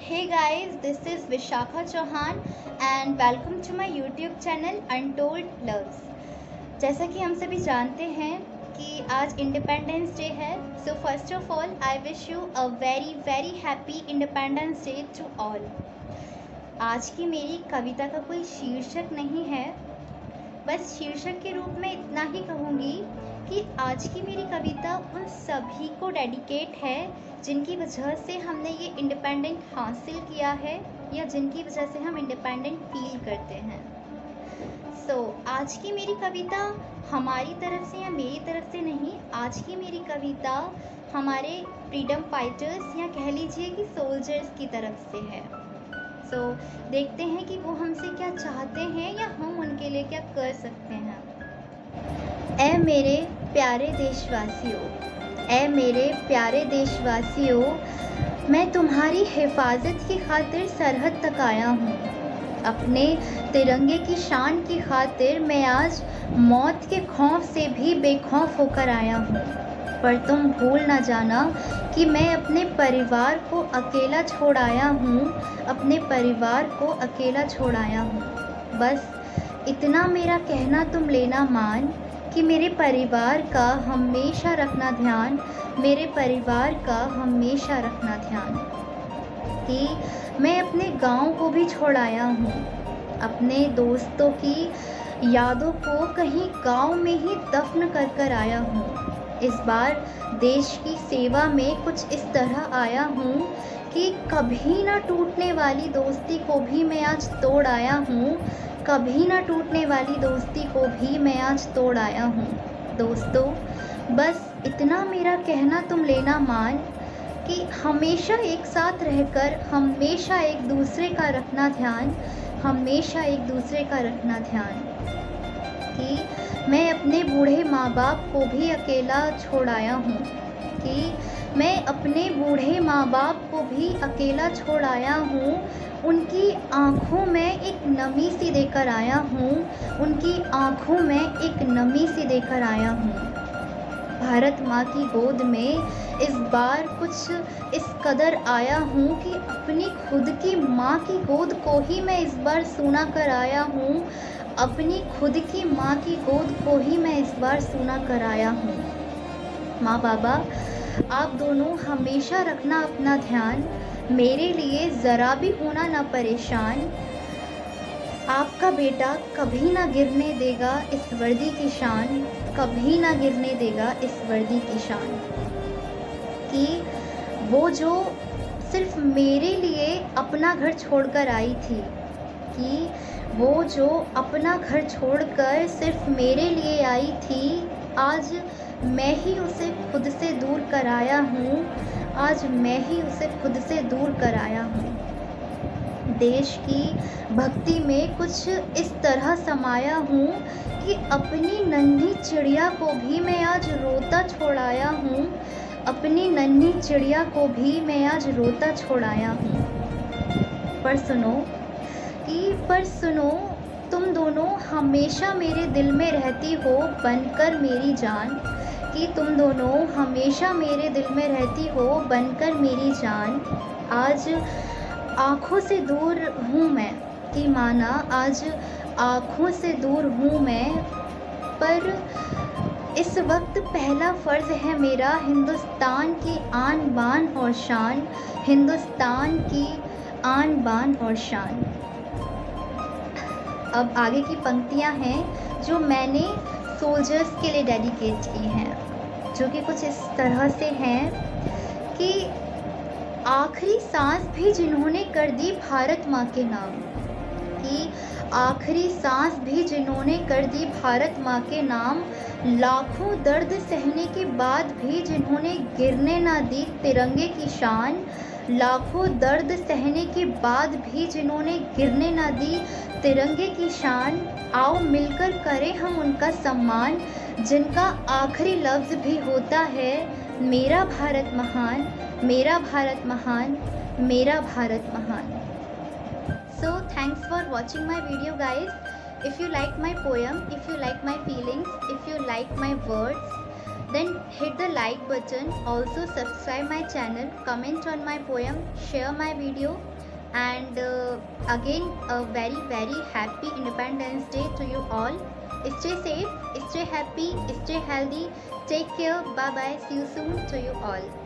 Hey guys, this is Vishakha Chauhan and welcome to my YouTube channel Untold Loves। जैसा कि हम सभी जानते हैं कि आज इंडिपेंडेंस डे है, so first of all I wish you a very very happy Independence Day to all. आज की मेरी कविता का कोई शीर्षक नहीं है, बस शीर्षक के रूप में इतना ही कहूँगी कि आज की मेरी कविता उन सभी को डेडिकेट है जिनकी वजह से हमने ये इंडिपेंडेंट हासिल किया है या जिनकी वजह से हम इंडिपेंडेंट फील करते हैं। आज की मेरी कविता हमारी तरफ से या मेरी तरफ से नहीं, आज की मेरी कविता हमारे फ्रीडम फाइटर्स या कह लीजिए कि सोल्जर्स की तरफ से है। देखते हैं कि वो हमसे क्या चाहते हैं या हम उनके लिए क्या कर सकते हैं। ऐ मेरे प्यारे देशवासियों, ऐ मेरे प्यारे देशवासियों, मैं तुम्हारी हिफाजत की खातिर सरहद तक आया हूँ। अपने तिरंगे की शान की खातिर मैं आज मौत के खौफ से भी बेखौफ होकर आया हूँ। पर तुम भूल ना जाना कि मैं अपने परिवार को अकेला छोड़ आया हूँ, अपने परिवार को अकेला छोड़ आया हूँ। बस इतना मेरा कहना तुम लेना मान कि मेरे परिवार का हमेशा रखना ध्यान, मेरे परिवार का हमेशा रखना ध्यान। कि मैं अपने गांव को भी छोड़ आया हूँ, अपने दोस्तों की यादों को कहीं गांव में ही दफन कर कर आया हूँ। इस बार देश की सेवा में कुछ इस तरह आया हूँ कि कभी ना टूटने वाली दोस्ती को भी मैं आज तोड़ आया हूँ, कभी ना टूटने वाली दोस्ती को भी मैं आज तोड़ आया हूँ। दोस्तों, बस इतना मेरा कहना तुम लेना मान कि हमेशा एक साथ रहकर हमेशा एक दूसरे का रखना ध्यान, हमेशा एक दूसरे का रखना ध्यान। कि मैं अपने बूढ़े माँ बाप को भी अकेला छोड़ आया हूँ, कि मैं अपने बूढ़े माँ बाप को भी अकेला छोड़ आया हूँ। उनकी आँखों में एक नमी सी देकर आया हूँ, उनकी आँखों में एक नमी सी देकर आया हूँ। भारत माँ की गोद में इस बार कुछ इस कदर आया हूँ कि अपनी खुद की माँ की गोद को ही मैं इस बार सुना कर आया हूँ, अपनी खुद की माँ की गोद को ही मैं इस बार सुना कर आया हूँ। माँ बाबा, आप दोनों हमेशा रखना अपना ध्यान, मेरे लिए ज़रा भी होना ना परेशान। आपका बेटा कभी ना गिरने देगा इस वर्दी की शान, कभी ना गिरने देगा इस वर्दी की शान। कि वो जो सिर्फ मेरे लिए अपना घर छोड़कर आई थी, कि वो जो अपना घर छोड़कर सिर्फ मेरे लिए आई थी, आज मैं ही उसे खुद से दूर कर आया हूँ, आज मैं ही उसे खुद से दूर कर आया हूँ। देश की भक्ति में कुछ इस तरह समाया हूँ कि अपनी नन्ही चिड़िया को भी मैं आज रोता छोड़ आया हूँ, अपनी नन्ही चिड़िया को भी मैं आज रोता छोड़ आया हूँ। पर सुनो, तुम दोनों हमेशा मेरे दिल में रहती हो बनकर मेरी जान, कि तुम दोनों हमेशा मेरे दिल में रहती हो बनकर मेरी जान। आज आँखों से दूर हूँ मैं, कि माना आज आँखों से दूर हूँ मैं, पर इस वक्त पहला फ़र्ज़ है मेरा हिंदुस्तान की आन बान और शान, हिंदुस्तान की आन बान और शान। अब आगे की पंक्तियाँ हैं जो मैंने सोल्जर्स के लिए डेडिकेट की हैं, जो कि कुछ इस तरह से हैं कि आखिरी सांस भी जिन्होंने कर दी भारत माँ के नाम, कि आखिरी सांस भी जिन्होंने कर दी भारत माँ के नाम, लाखों दर्द सहने के बाद भी जिन्होंने गिरने ना दी तिरंगे की शान, लाखों दर्द सहने के बाद भी जिन्होंने गिरने ना दी तिरंगे की शान। आओ मिलकर करें हम उनका सम्मान, जिनका आखिरी लफ्ज़ भी होता है मेरा भारत महान, मेरा भारत महान, मेरा भारत महान। So thanks for watching my video guys. If you like my poem, if you like my feelings, if you like my words, then hit the like button. Also subscribe my channel, comment on my poem, share my video and again a very very happy Independence Day to you all. Stay safe, stay happy, stay healthy, take care, bye bye, see you soon to you all.